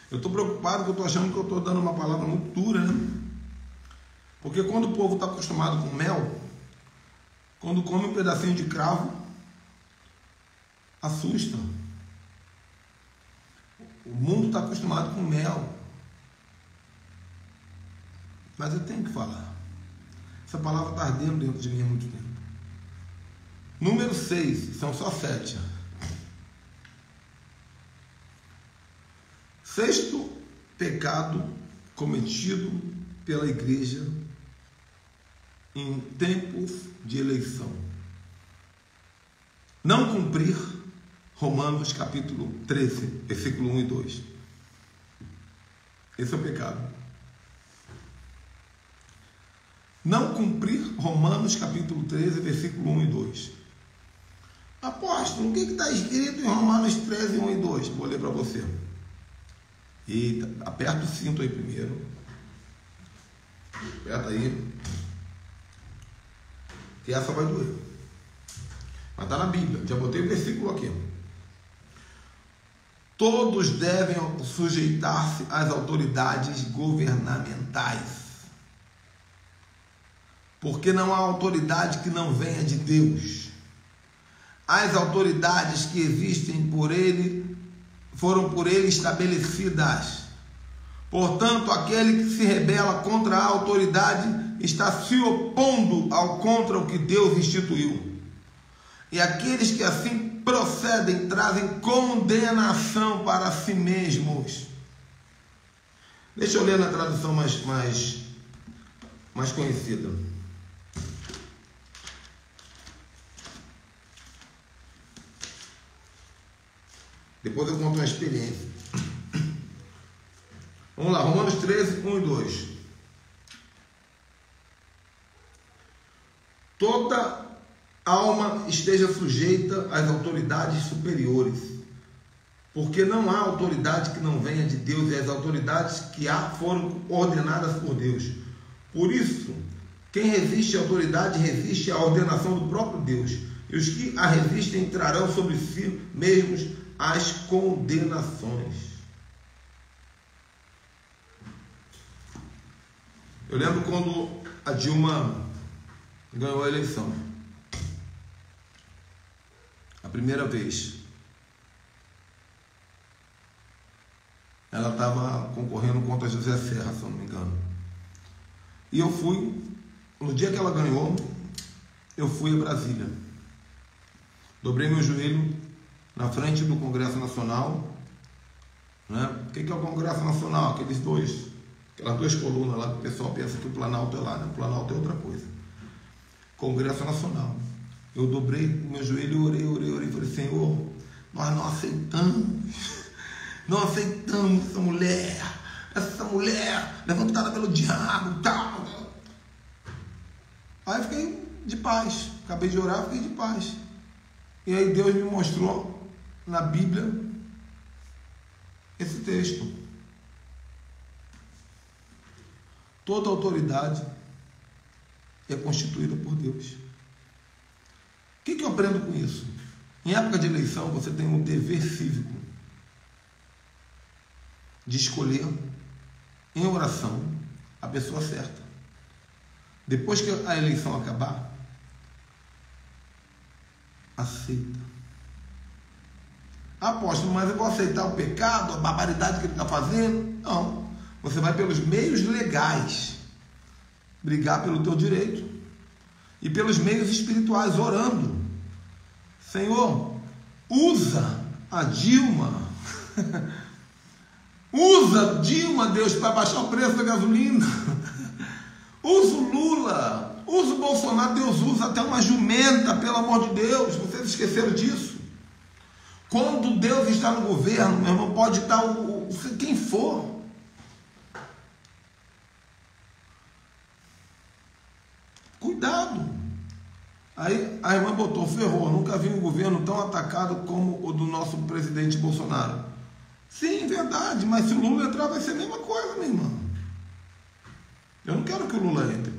Eu estou preocupado porque eu estou achando que eu estou dando uma palavra muito dura, né? Porque quando o povo está acostumado com mel, quando come um pedacinho de cravo, assusta. O mundo está acostumado com mel. Mas eu tenho que falar. Essa palavra está ardendo dentro de mim há muito tempo. Número 6, são só 7. Sexto pecado cometido pela igreja em tempos de eleição. Não cumprir Romanos capítulo 13, versículo 1 e 2. Esse é o pecado. Não cumprir Romanos capítulo 13, versículo 1 e 2. Apóstolo, o que está escrito em Romanos 13, 1 e 2? Vou ler para você. Eita, aperta o cinto aí primeiro. Aperta aí. Que essa vai doer. Mas está na Bíblia. Já botei o versículo aqui. Todos devem sujeitar-se às autoridades governamentais. Porque não há autoridade que não venha de Deus. As autoridades que existem por ele foram por ele estabelecidas. Portanto, aquele que se rebela contra a autoridade está se opondo contra o que Deus instituiu. E aqueles que assim procedem trazem condenação para si mesmos. Deixa eu ler na tradução mais conhecida. Depois eu conto uma experiência. Vamos lá, Romanos 13, 1 e 2. Toda alma esteja sujeita às autoridades superiores, porque não há autoridade que não venha de Deus, e as autoridades que há foram ordenadas por Deus. Por isso, quem resiste à autoridade resiste à ordenação do próprio Deus, e os que a resistem trarão sobre si mesmos as condenações. Eu lembro quando a Dilma ganhou a eleição. A primeira vez. Ela estava concorrendo contra José Serra, se eu não me engano. E eu fui, no dia que ela ganhou, eu fui a Brasília. Dobrei meu joelho na frente do Congresso Nacional, né? O que é o Congresso Nacional? Aquelas duas colunas lá que o pessoal pensa que o Planalto é lá, né? O Planalto é outra coisa. Congresso Nacional. Eu dobrei o meu joelho, orei, falei, Senhor, nós não aceitamos essa mulher levantada pelo diabo e tal. Aí eu fiquei de paz, acabei de orar, fiquei de paz. E aí Deus me mostrou na Bíblia esse texto. Toda autoridade é constituída por Deus. O que eu aprendo com isso? Em época de eleição, você tem um dever cívico de escolher em oração a pessoa certa. Depois que a eleição acabar, aceita. Apóstolo, mas eu vou aceitar o pecado, a barbaridade que ele está fazendo? Não. Você vai pelos meios legais brigar pelo teu direito e pelos meios espirituais, orando. Senhor, usa a Dilma. Usa Dilma, Deus, para baixar o preço da gasolina. Usa o Lula. Usa o Bolsonaro. Deus usa até uma jumenta, pelo amor de Deus. Vocês esqueceram disso? Quando Deus está no governo, meu irmão, pode estar quem for. Cuidado. Aí a irmã botou, ferrou, nunca vi um governo tão atacado como o do nosso presidente Bolsonaro. Sim, verdade, mas se o Lula entrar vai ser a mesma coisa, minha irmã. Eu não quero que o Lula entre.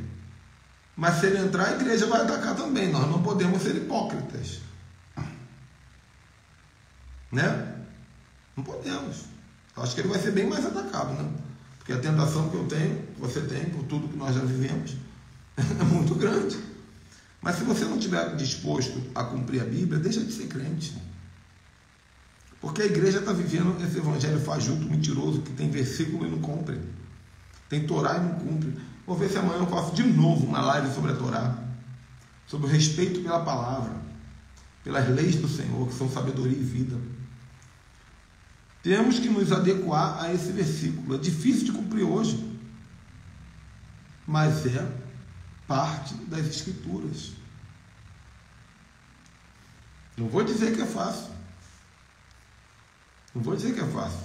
Mas se ele entrar, a igreja vai atacar também. Nós não podemos ser hipócritas. Né? Não podemos. Eu acho que ele vai ser bem mais atacado, né? Porque a tentação que eu tenho, que você tem, por tudo que nós já vivemos, é muito grande. Mas se você não estiver disposto a cumprir a Bíblia, deixa de ser crente. Porque a igreja está vivendo esse evangelho fajuto, mentiroso, que tem versículo e não cumpre. Tem Torá e não cumpre. Vou ver se amanhã eu faço de novo uma live sobre a Torá, sobre o respeito pela palavra, pelas leis do Senhor, que são sabedoria e vida. Temos que nos adequar a esse versículo. É difícil de cumprir hoje, mas é parte das Escrituras. Não vou dizer que é fácil. Não vou dizer que é fácil.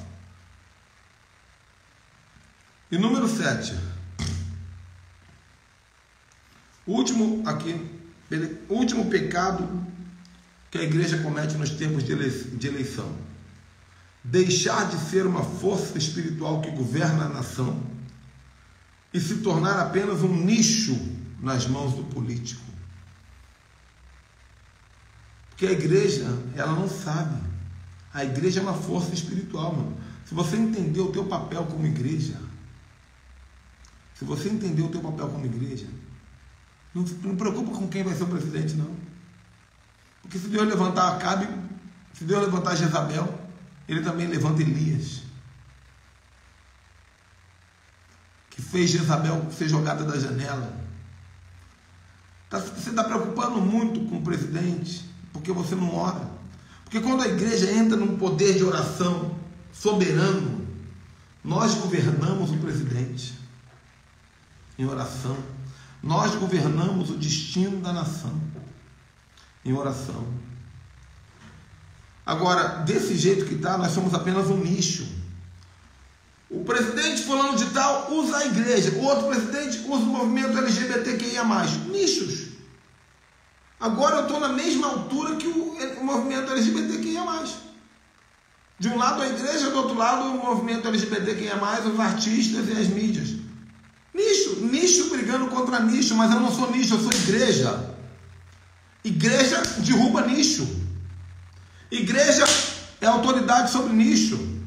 E número 7. O último pecado que a igreja comete nos tempos de eleição. Deixar de ser uma força espiritual que governa a nação e se tornar apenas um nicho nas mãos do político. Porque a igreja, ela não sabe. A igreja é uma força espiritual, mano. Se você entender o teu papel como igreja, não preocupa com quem vai ser o presidente, não. Porque se Deus levantar Acabe, se Deus levantar Jezabel, ele também levanta Elias, que fez Jezabel ser jogada da janela. Você está preocupando muito com o presidente, porque você não ora. Porque quando a igreja entra num poder de oração soberano, nós governamos o presidente em oração. Nós governamos o destino da nação em oração. Agora, desse jeito que está, nós somos apenas um nicho. O presidente fulano de tal usa a igreja, o outro presidente usa o movimento LGBTQIA+. Nichos. Agora eu estou na mesma altura que o movimento LGBTQIA+. De um lado a igreja, do outro lado o movimento LGBTQIA+, os artistas e as mídias. Nicho brigando contra nicho, mas eu não sou nicho, eu sou igreja. Igreja derruba nicho. Igreja é autoridade sobre nicho.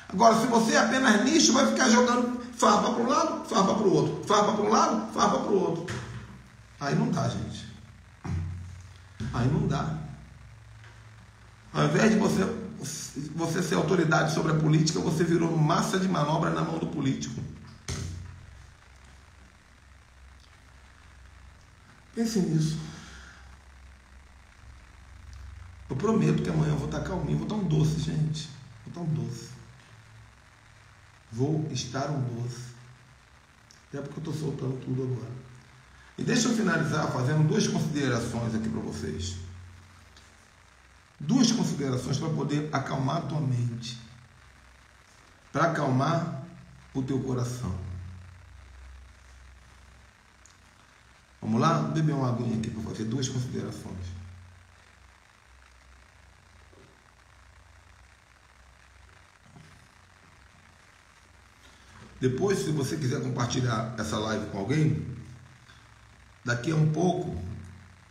Agora, se você é apenas nicho, vai ficar jogando farpa para um lado, farpa para o outro, farpa para um lado, farpa para o outro. Aí não dá, gente. Aí não dá. Ao invés de você ser autoridade sobre a política, você virou massa de manobra na mão do político. Pense nisso. Eu prometo que amanhã eu vou estar calminho, vou estar um doce, gente. Vou estar um doce. Vou estar um doce. Até porque eu estou soltando tudo agora. E deixa eu finalizar fazendo 2 considerações aqui para vocês. 2 considerações para poder acalmar a tua mente. Para acalmar o teu coração. Vamos lá? Vou beber uma aguinha aqui para fazer 2 considerações. Depois, se você quiser compartilhar essa live com alguém, daqui a um pouco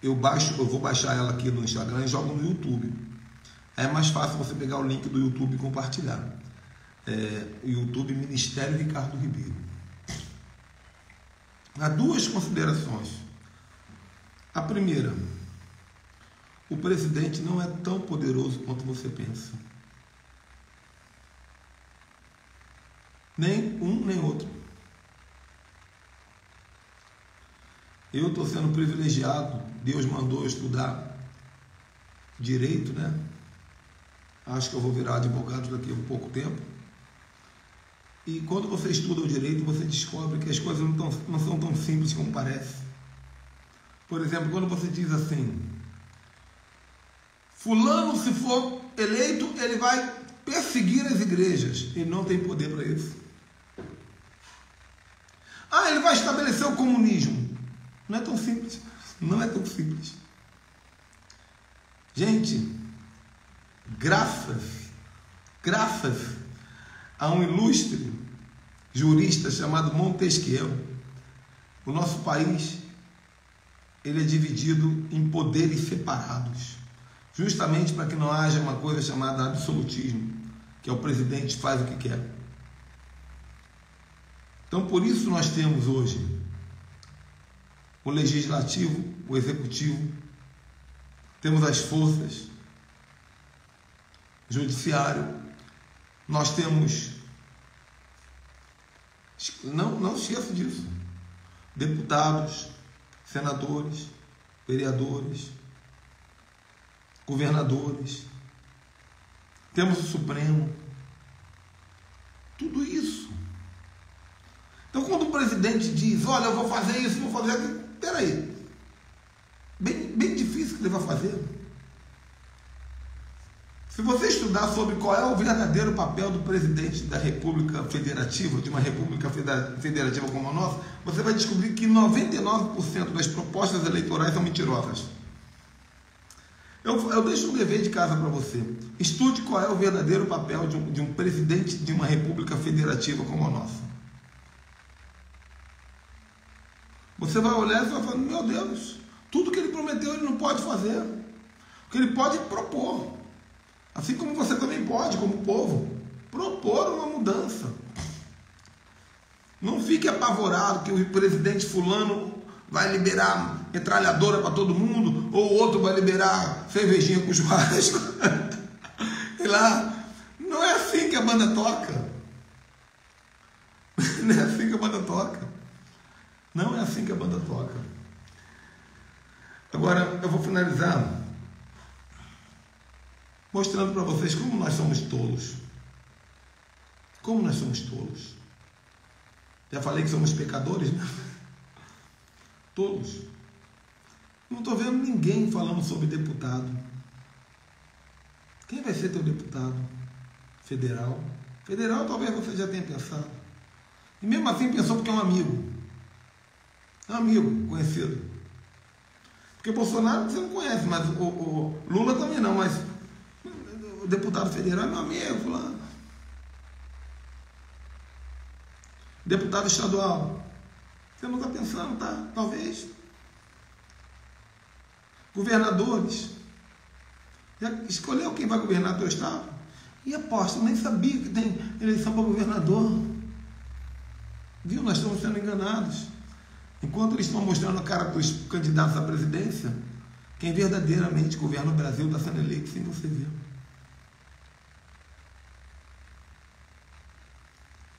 eu vou baixar ela aqui no Instagram e jogo no YouTube. É mais fácil você pegar o link do YouTube e compartilhar. O YouTube Ministério Ricardo Ribeiro. Há 2 considerações. A primeira, o presidente não é tão poderoso quanto você pensa. Nem um, nem outro. Eu estou sendo privilegiado. Deus mandou eu estudar direito, né? Acho que eu vou virar advogado daqui a um pouco tempo. E quando você estuda o direito, você descobre que as coisas não são tão simples como parece. Por exemplo, quando você diz assim: fulano, se for eleito, ele vai perseguir as igrejas. Ele não tem poder para isso. Ele vai estabelecer o comunismo. Não é tão simples. Não é tão simples. Gente, graças a um ilustre jurista chamado Montesquieu, o nosso país ele é dividido em poderes separados, justamente para que não haja uma coisa chamada absolutismo, que é o presidente faz o que quer. Então, por isso nós temos hoje o legislativo, o executivo, temos as forças, judiciário, nós temos, não esqueça disso, deputados, senadores, vereadores, governadores, temos o Supremo, tudo isso. Então, quando o presidente diz: olha, eu vou fazer isso, vou fazer aquilo, peraí, bem difícil que ele vai fazer. Se você estudar sobre qual é o verdadeiro papel do presidente da República Federativa, de uma República Federativa como a nossa, você vai descobrir que 99% das propostas eleitorais são mentirosas. Eu deixo um dever de casa para você. Estude qual é o verdadeiro papel de um presidente de uma República Federativa como a nossa. Você vai olhar e vai falar, meu Deus, tudo que ele prometeu ele não pode fazer. O que ele pode propor. Assim como você também pode, como povo, propor uma mudança. Não fique apavorado que o presidente fulano vai liberar metralhadora para todo mundo, ou o outro vai liberar cervejinha com churrasco. E lá, não é assim que a banda toca. Não é assim que a banda toca. Não é assim que a banda toca. Agora, eu vou finalizar mostrando para vocês como nós somos tolos. Como nós somos tolos. Já falei que somos pecadores, né? Tolos. Não estou vendo ninguém falando sobre deputado. Quem vai ser teu deputado? Federal? Federal talvez você já tenha pensado. E mesmo assim pensou porque é um amigo. É um amigo, conhecido. Porque Bolsonaro você não conhece, mas o Lula também não, mas o deputado federal é meu amigo, lá. Deputado estadual. Você não está pensando, tá? Talvez. Governadores. Já escolheu quem vai governar teu estado? E aposto, nem sabia que tem eleição para governador. Viu? Nós estamos sendo enganados. Enquanto eles estão mostrando a cara dos candidatos à presidência, quem verdadeiramente governa o Brasil está sendo eleito sem você ver.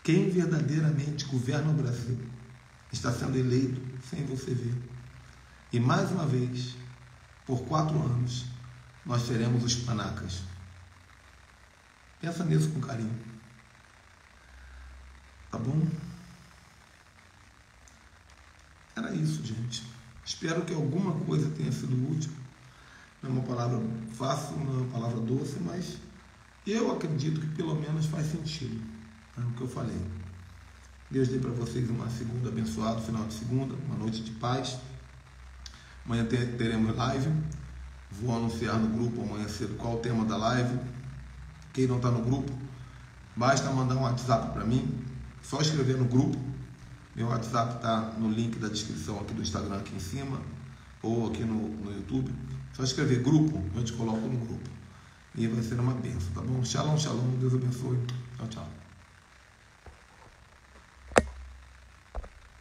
Quem verdadeiramente governa o Brasil está sendo eleito sem você ver. E mais uma vez, por 4 anos, nós seremos os panacas. Pensa nisso com carinho. Tá bom? Era isso, gente. Espero que alguma coisa tenha sido útil. Não é uma palavra fácil, não é uma palavra doce, mas eu acredito que pelo menos faz sentido. É o que eu falei. Deus dê para vocês uma segunda abençoada, final de segunda, uma noite de paz. Amanhã teremos live. Vou anunciar no grupo amanhã cedo qual o tema da live. Quem não está no grupo, basta mandar um WhatsApp para mim. Só escrever no grupo. Meu WhatsApp está no link da descrição aqui do Instagram, aqui em cima, ou aqui no YouTube. Só escrever grupo, eu te coloco no grupo. E vai ser uma bênção, tá bom? Shalom, shalom, Deus abençoe. Tchau, tchau.